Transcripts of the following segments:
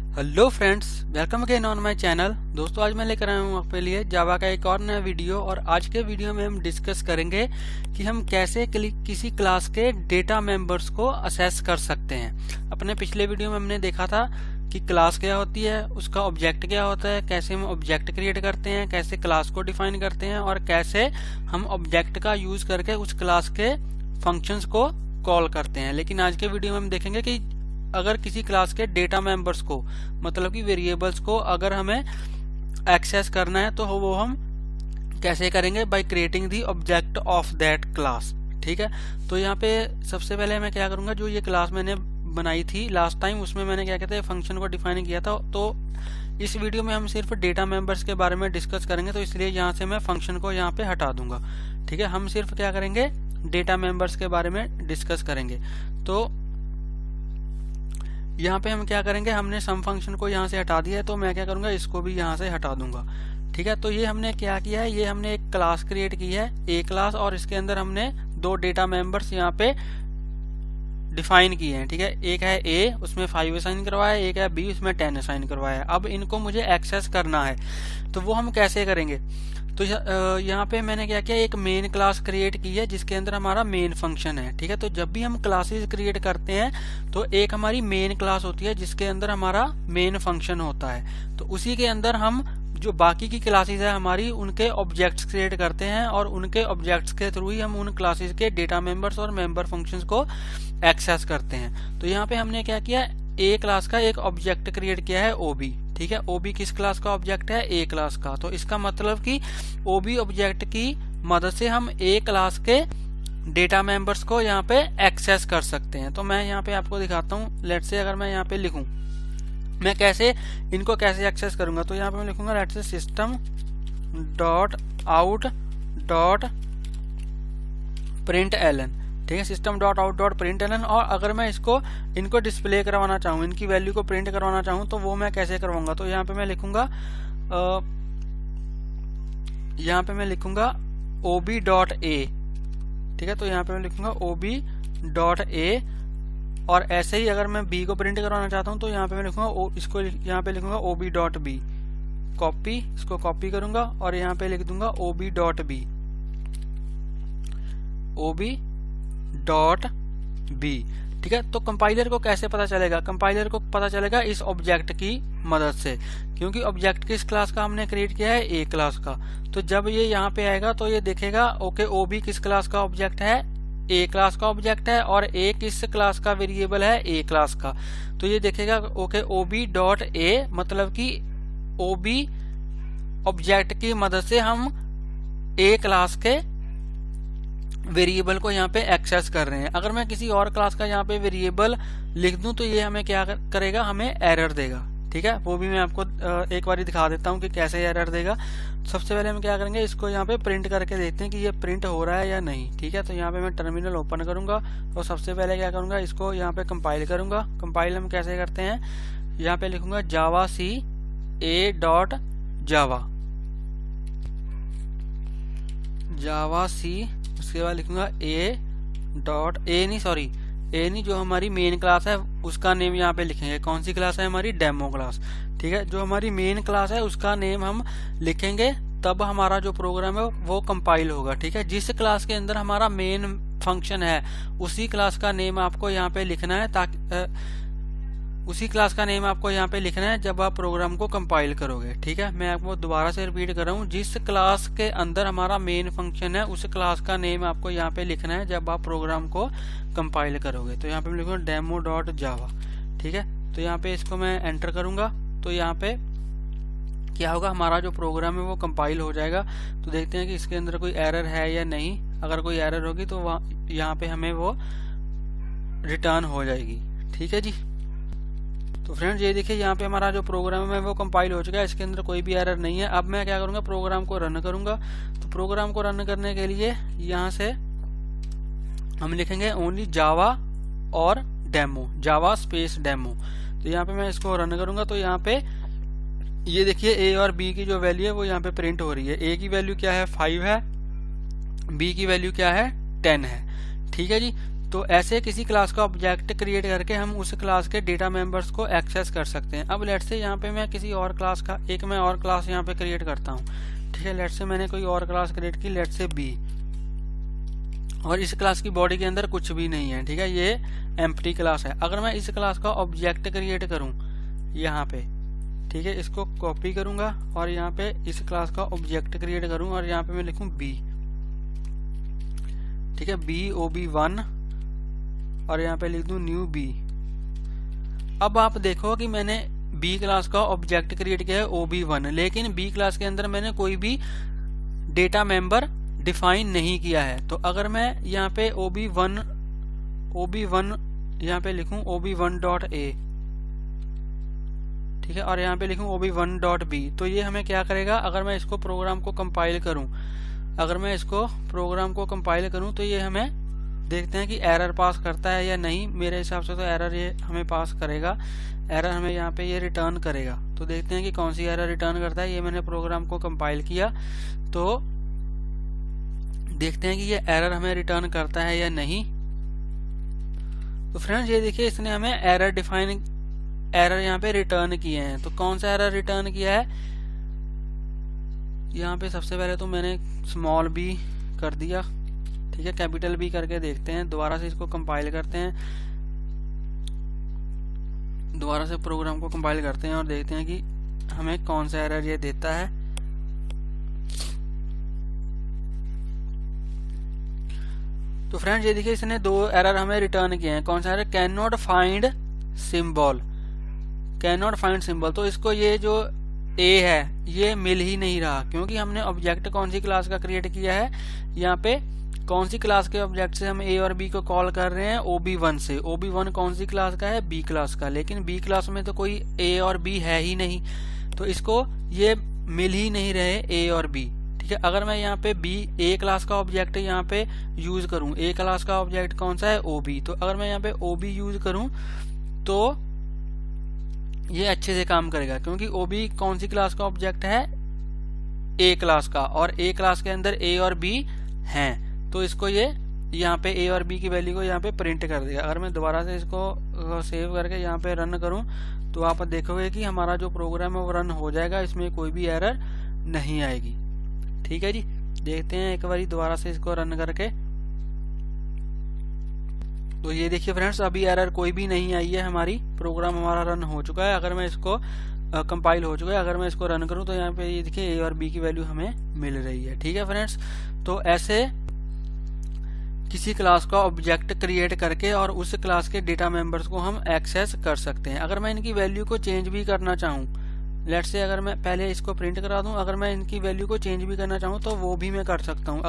Hello friends, welcome again on my channel. दोस्तों, आज मैं लेकर आया हूँ आपके लिए जावा का एक और नया वीडियो। और आज के वीडियो में हम डिस्कस करेंगे कि हम कैसे किसी क्लास के डेटा मेंबर्स को असेस कर सकते हैं। अपने पिछले वीडियो में हमने देखा था कि क्लास क्या होती है, उसका ऑब्जेक्ट क्या होता है, कैसे हम ऑब्जेक्ट क्रिएट करते हैं, कैसे क्लास को डिफाइन करते हैं और कैसे हम ऑब्जेक्ट का यूज करके उस क्लास के फंक्शंस को कॉल करते हैं। लेकिन आज के वीडियो में हम देखेंगे कि अगर किसी क्लास के डेटा मेंबर्स को, मतलब कि वेरिएबल्स को अगर हमें एक्सेस करना है तो वो हम कैसे करेंगे, by creating the object of that class. ठीक है, तो यहाँ पे सबसे पहले मैं क्या करूंगा, जो ये क्लास मैंने बनाई थी लास्ट टाइम, उसमें मैंने क्या कहते हैं फंक्शन को डिफाइन किया था। तो इस वीडियो में हम सिर्फ डेटा मेंबर्स के बारे में डिस्कस करेंगे, तो इसलिए यहाँ से मैं फंक्शन को यहाँ पे हटा दूंगा। ठीक है, हम सिर्फ क्या करेंगे, डेटा मेंबर्स के बारे में डिस्कस करेंगे। तो यहाँ पे हम क्या करेंगे, हमने सम फंक्शन को यहाँ से हटा दिया है, तो मैं क्या करूंगा, इसको भी यहाँ से हटा दूंगा। ठीक है, तो ये हमने क्या किया है, ये हमने एक क्लास क्रिएट की है, ए क्लास, और इसके अंदर हमने दो डेटा मेंबर्स यहाँ पे डिफाइन किए हैं। ठीक है, एक है ए, उसमें 5 असाइन करवाया है, एक है बी, उसमें 10 असाइन करवाया है। अब इनको मुझे एक्सेस करना है, तो वो हम कैसे करेंगे। तो यहाँ पे मैंने क्या किया, एक मेन क्लास क्रिएट की है जिसके अंदर हमारा मेन फंक्शन है। ठीक है, तो जब भी हम क्लासेस क्रिएट करते हैं तो एक हमारी मेन क्लास होती है जिसके अंदर हमारा मेन फंक्शन होता है। तो उसी के अंदर हम जो बाकी की क्लासेस है हमारी, उनके ऑब्जेक्ट्स क्रिएट करते हैं और उनके ऑब्जेक्ट्स के थ्रू ही हम उन क्लासेस के डेटा मेंबर्स और मेंबर फंक्शंस को एक्सेस करते हैं। तो यहाँ पे हमने क्या किया, ए क्लास का एक ऑब्जेक्ट क्रिएट किया है ओबी। ठीक है, ओबी किस क्लास का ऑब्जेक्ट है, ए क्लास का। तो इसका मतलब कि ओबी ऑब्जेक्ट की मदद से हम ए क्लास के डेटा मेंबर्स को यहाँ पे एक्सेस कर सकते हैं। तो मैं यहाँ पे आपको दिखाता हूँ। लेट से अगर मैं यहाँ पे लिखूं, मैं कैसे इनको कैसे एक्सेस करूंगा, तो यहाँ पे मैं लिखूंगा लेट से system dot out dot println. ठीक है, system dot out dot println. और अगर मैं इनको डिस्प्ले करवाना चाहूँ, इनकी वैल्यू को प्रिंट करवाना चाहूँ, तो वो मैं कैसे करवाऊंगा। तो यहाँ पे मैं लिखूंगा ओबी डॉट ए। ठीक है, तो यहाँ पे मैं लिखूंगा ओबी डॉट ए। और ऐसे ही अगर मैं बी को प्रिंट करवाना चाहता हूँ, तो यहाँ पे मैं लिखूंगा इसको यहाँ पे लिखूंगा ओबी डॉट बी। कॉपी, इसको कॉपी करूंगा और यहाँ पे लिख दूंगा ओबी डॉट बी, ओबी डॉट बी। ठीक है, तो कंपाइलर को कैसे पता चलेगा, कंपाइलर को पता चलेगा इस ऑब्जेक्ट की मदद से, क्योंकि ऑब्जेक्ट किस क्लास का हमने क्रिएट किया है, ए क्लास का। तो जब ये यहाँ पे आएगा तो ये देखेगा ओके ओबी किस क्लास का ऑब्जेक्ट है, ए क्लास का ऑब्जेक्ट है, और ए किस क्लास का वेरिएबल है, ए क्लास का। तो ये देखेगा ओके ओबी डॉट ए, मतलब कि ओबी ऑब्जेक्ट की मदद से हम ए क्लास के वेरिएबल को यहाँ पे एक्सेस कर रहे हैं। अगर मैं किसी और क्लास का यहाँ पे वेरिएबल लिख दूं तो ये हमें क्या करेगा, हमें एरर देगा। ठीक है, वो भी मैं आपको एक बार दिखा देता हूँ कि कैसे एरर देगा। सबसे पहले हम क्या करेंगे, इसको यहाँ पे प्रिंट करके देखते हैं कि ये प्रिंट हो रहा है या नहीं। ठीक है, तो यहाँ पे मैं टर्मिनल ओपन करूंगा और सबसे पहले क्या करूंगा, इसको यहाँ पे कंपाइल करूंगा। कंपाइल हम कैसे करते हैं, यहाँ पे लिखूंगा जावा सी ए डॉट जावा, जावा सी, उसके बाद लिखूंगा ए नहीं, जो हमारी मेन क्लास है उसका नेम यहाँ पे लिखेंगे। कौन सी क्लास है हमारी, डेमो क्लास। ठीक है, जो हमारी मेन क्लास है उसका नेम हम लिखेंगे, तब हमारा जो प्रोग्राम है वो कंपाइल होगा। ठीक है, जिस क्लास के अंदर हमारा मेन फंक्शन है उसी क्लास का नेम आपको यहाँ पे लिखना है, ताकि उसी क्लास का नेम आपको यहाँ पे लिखना है जब आप प्रोग्राम को कंपाइल करोगे। ठीक है, मैं आपको दोबारा से रिपीट कर रहा हूँ, जिस क्लास के अंदर हमारा मेन फंक्शन है उस क्लास का नेम आपको यहाँ पे लिखना है जब आप प्रोग्राम को कंपाइल करोगे। तो यहाँ पे मैं लिखूंगा डेमो डॉट जावा। ठीक है, तो यहाँ पे इसको मैं एंटर करूंगा, तो यहाँ पे क्या होगा, हमारा जो प्रोग्राम है वो कंपाइल हो जाएगा। तो देखते हैं कि इसके अंदर कोई एरर है या नहीं। अगर कोई एरर होगी तो यहाँ पे हमें वो रिटर्न हो जाएगी। ठीक है जी, तो फ्रेंड्स ये देखिए यहाँ पे हमारा जो प्रोग्राम है वो कंपाइल हो चुका है, इसके अंदर कोई भी एरर नहीं है। अब मैं क्या करूंगा, प्रोग्राम को रन करूंगा। तो प्रोग्राम को रन करने के लिए यहाँ से हम लिखेंगे ओनली जावा और डेमो, जावा स्पेस डेमो। तो यहाँ पे मैं इसको रन करूंगा, तो यहाँ पे ये देखिए ए और बी की जो वैल्यू है वो यहाँ पे प्रिंट हो रही है। ए की वैल्यू क्या है, 5 है, बी की वैल्यू क्या है, 10 है। ठीक है जी, तो ऐसे किसी क्लास का ऑब्जेक्ट क्रिएट करके हम उस क्लास के डेटा मेंबर्स को एक्सेस कर सकते हैं। अब लेट्स से यहाँ पे मैं किसी और क्लास का मैं और क्लास यहाँ पे क्रिएट करता हूँ, ठीक है। लेट्स से मैंने कोई और क्लास क्रिएट की, लेट्स से बी, और इस क्लास की बॉडी के अंदर कुछ भी नहीं है, ठीक है, ये एम्प्टी क्लास है। अगर मैं इस क्लास का ऑब्जेक्ट क्रिएट करूँ यहाँ पे, ठीक है, इसको कॉपी करूंगा और यहाँ पे इस क्लास का ऑब्जेक्ट क्रिएट करूँ और यहाँ पे मैं लिखूँ बी, ठीक है, BOB1 और यहाँ पे लिख दूं न्यू बी। अब आप देखो कि मैंने बी क्लास का ऑब्जेक्ट क्रिएट किया है OB1, लेकिन बी क्लास के अंदर मैंने कोई भी डेटा मेंबर डिफाइन नहीं किया है। तो अगर मैं यहाँ पे OB1 यहाँ पे लिखूं OB1.A, ठीक है, और यहाँ पे लिखूं OB1.B, तो ये हमें क्या करेगा, अगर मैं इसको प्रोग्राम को कंपाइल करूं, तो ये हमें देखते हैं कि एरर पास करता है या नहीं। मेरे हिसाब से तो एरर ये हमें पास करेगा, एरर हमें यहाँ पे ये रिटर्न करेगा। तो देखते हैं कि कौन सी एरर रिटर्न करता है। ये मैंने प्रोग्राम को कंपाइल किया, तो देखते हैं कि ये एरर हमें रिटर्न करता है या नहीं। तो फ्रेंड्स ये देखिए, इसने हमें एरर यहाँ पे रिटर्न किए हैं। तो कौन सा एरर रिटर्न किया है, यहाँ पे सबसे पहले तो मैंने स्मॉल b कर दिया, ठीक है, कैपिटल B करके देखते हैं। दोबारा से इसको कंपाइल करते हैं, दोबारा से प्रोग्राम को कंपाइल करते हैं और देखते हैं कि हमें कौन सा एरर ये देता है। तो फ्रेंड्स ये देखिए, इसने 2 एरर हमें रिटर्न किए हैं। कौन सा error, can not find symbol, तो इसको ये जो A है ये मिल ही नहीं रहा, क्योंकि हमने ऑब्जेक्ट कौन सी क्लास का क्रिएट किया है, यहाँ पे कौन सी क्लास के ऑब्जेक्ट से हम A और B को कॉल कर रहे हैं, OB1 से। OB1 कौन सी क्लास का है, B क्लास का, लेकिन B क्लास में तो कोई A और B है ही नहीं, तो इसको ये मिल ही नहीं रहे A और B, ठीक है। अगर मैं यहाँ पे A क्लास का ऑब्जेक्ट यहाँ पे यूज करूँ, A क्लास का ऑब्जेक्ट कौन सा है, OB, तो अगर मैं यहाँ पे OB यूज करूँ तो ये अच्छे से काम करेगा, क्योंकि OB कौन सी क्लास का ऑब्जेक्ट है, A क्लास का, और A क्लास के अंदर A और B हैं, तो इसको ये यहाँ पे A और B की वैल्यू को यहाँ पे प्रिंट कर देगा। अगर मैं दोबारा से इसको सेव करके यहाँ पे रन करूँ तो आप देखोगे कि हमारा जो प्रोग्राम है वो रन हो जाएगा, इसमें कोई भी एरर नहीं आएगी, ठीक है जी। देखते हैं एक बार दोबारा से इसको रन करके, तो ये देखिए फ्रेंड्स, अभी एरर कोई भी नहीं आई है, हमारी प्रोग्राम हमारा रन हो चुका है। अगर मैं इसको कंपाइल हो चुका है, अगर मैं इसको रन करूं तो यहाँ पे ये देखिए A और B की वैल्यू हमें मिल रही है, ठीक है फ्रेंड्स। तो ऐसे किसी क्लास का ऑब्जेक्ट क्रिएट करके और उस क्लास के डेटा मेंबर्स को हम एक्सेस कर सकते हैं। अगर मैं इनकी वैल्यू को चेंज भी करना चाहूँ, लेट्स से अगर मैं पहले इसको प्रिंट करा दूं, अगर मैं इनकी वैल्यू को चेंज भी करना चाहूँ तो वो भी मैं कर सकता हूँ।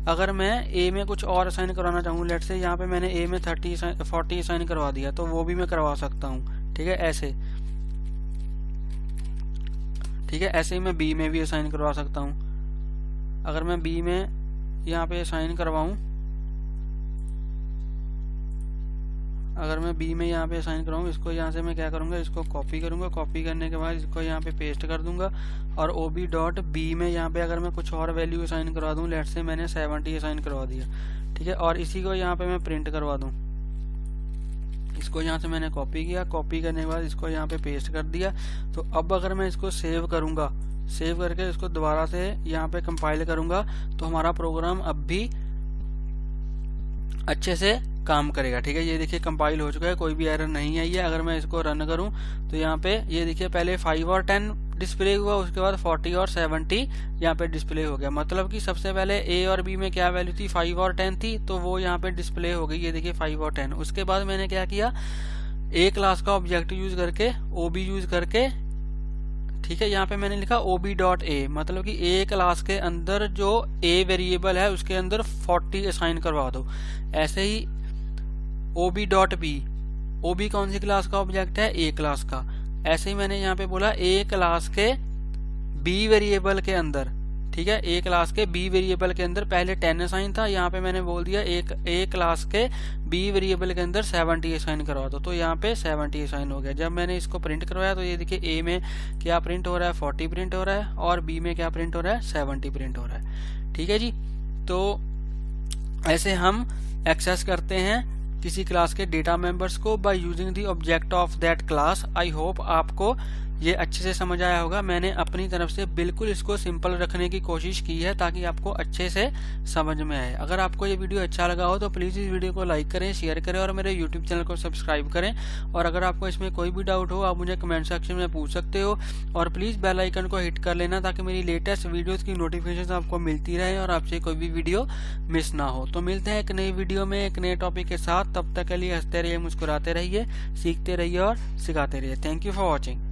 अगर मैं A में कुछ और असाइन करवाना चाहूँ, लेट्स से यहाँ पे मैंने A में 40 असाइन करवा दिया, तो वो भी मैं करवा सकता हूँ, ठीक है, ऐसे, ठीक है। ऐसे ही मैं B में भी असाइन करवा सकता हूँ। अगर मैं B में यहाँ पे असाइन करवाऊँ, अगर मैं B में यहाँ पे असाइन कराऊँ, इसको यहाँ से मैं क्या करूँगा, इसको कॉपी करूँगा, कॉपी करने के बाद इसको यहाँ पे पेस्ट कर दूंगा, और OB.B में यहाँ पे अगर मैं कुछ और वैल्यू असाइन करवा दूँ, लेट्स से मैंने 70 असाइन करवा दिया, ठीक है, और इसी को यहाँ पे मैं प्रिंट करवा दूँ। इसको यहाँ से मैंने कॉपी किया, कॉपी करने के बाद इसको यहाँ पे पेस्ट कर दिया। तो अब अगर मैं इसको सेव करूँगा, सेव करके इसको दोबारा से यहाँ पे कंपाइल करूँगा, तो हमारा प्रोग्राम अब भी अच्छे से काम करेगा, ठीक है। ये देखिए कंपाइल हो चुका है, कोई भी एरर नहीं आई है। अगर मैं इसको रन करूं तो यहाँ पे ये देखिए, पहले 5 और 10 डिस्प्ले हुआ, उसके बाद 40 और 70 यहाँ पे डिस्प्ले हो गया। मतलब कि सबसे पहले A और B में क्या वैल्यू थी, 5 और 10 थी, तो वो यहाँ पे डिस्प्ले हो गई, ये देखिए 5 और 10। उसके बाद मैंने क्या किया, A क्लास का ऑब्जेक्ट यूज करके, OB यूज करके, ठीक है, यहाँ पे मैंने लिखा OB.A, मतलब कि A क्लास के अंदर जो A वेरिएबल है उसके अंदर 40 असाइन करवा दो। ऐसे ही OB.B, OB कौन सी क्लास का ऑब्जेक्ट है, A क्लास का। ऐसे ही मैंने यहाँ पे बोला A क्लास के B वेरिएबल के अंदर, ठीक है, A क्लास के B वेरिएबल के अंदर पहले 10 असाइन था, यहाँ पे मैंने बोल दिया A क्लास के B वेरिएबल के अंदर 70 असाइन करवा दो, तो यहाँ पे 70 असाइन हो गया। जब मैंने इसको प्रिंट करवाया तो ये देखिए A में क्या प्रिंट हो रहा है, 40 प्रिंट हो रहा है, और B में क्या प्रिंट हो रहा है, 70 प्रिंट हो रहा है, ठीक है जी। तो ऐसे हम एक्सेस करते हैं किसी क्लास के डेटा मेंबर्स को by using the object of that class. I hope आपको ये अच्छे से समझ आया होगा। मैंने अपनी तरफ से बिल्कुल इसको सिंपल रखने की कोशिश की है ताकि आपको अच्छे से समझ में आए। अगर आपको ये वीडियो अच्छा लगा हो तो प्लीज़ इस वीडियो को लाइक करें, शेयर करें और मेरे यूट्यूब चैनल को सब्सक्राइब करें। और अगर आपको इसमें कोई भी डाउट हो आप मुझे कमेंट सेक्शन में पूछ सकते हो। और प्लीज़ बेल आइकन को हिट कर लेना ताकि मेरी लेटेस्ट वीडियोज़ की नोटिफिकेशन आपको मिलती रहे और आपसे कोई भी वीडियो मिस ना हो। तो मिलते हैं एक नई वीडियो में एक नए टॉपिक के साथ। तब तक के लिए हंसते रहिए, मुस्कुराते रहिए, सीखते रहिए और सिखाते रहिए। Thank you for watching.